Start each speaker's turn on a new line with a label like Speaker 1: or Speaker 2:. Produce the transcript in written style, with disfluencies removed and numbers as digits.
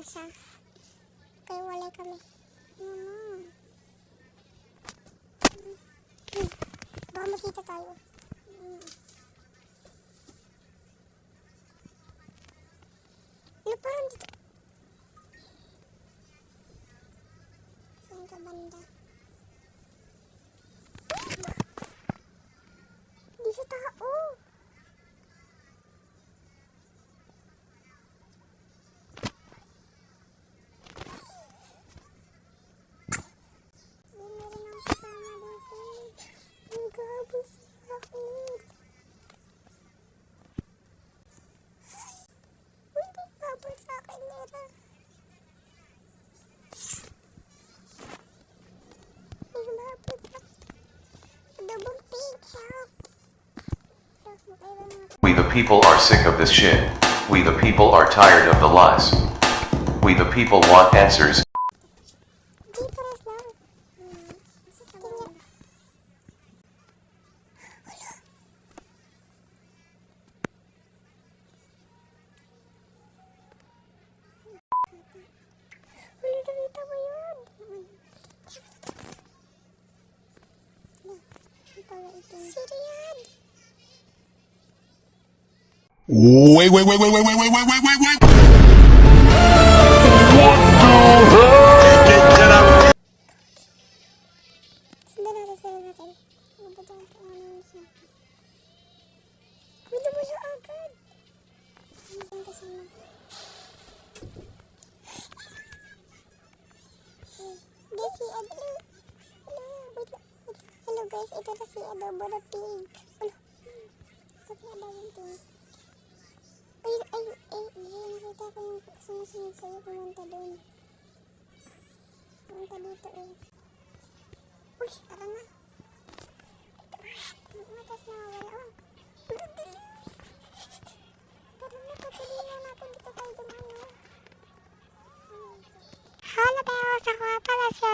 Speaker 1: na siya. Kaya walay kami. Baka makita tayo. Ano parang dito? Saan ka banda? Di siya tao. Meron ang kasama dito. Ang gabos sa akin. Hindi gabos sa akin, Mera. Hindi gabos sa akin. Double pink, help.
Speaker 2: We the people are sick of this shit. We the people are tired of the lies. We the people want answers.
Speaker 1: Di pares lang. Tingnan. Wala, nakita mo yun. Sirian.
Speaker 3: Wait.
Speaker 1: Sundan natin. Mabadaan ko ano siya. Wala mo siya agad. Ang kasama. Guys, si Adlo. Hello guys, ito na si Adobo na pig. Ano? Kasi Adobo pig. Ay, nakita ko yung sumusunod sa'yo, pumunta doon. Pumunta dito eh. Uy, tara na. Matas na wala. Oh, dali. Tara na, patuloy na natin dito tayo dumano. Hala tayo sa kwarta na siya.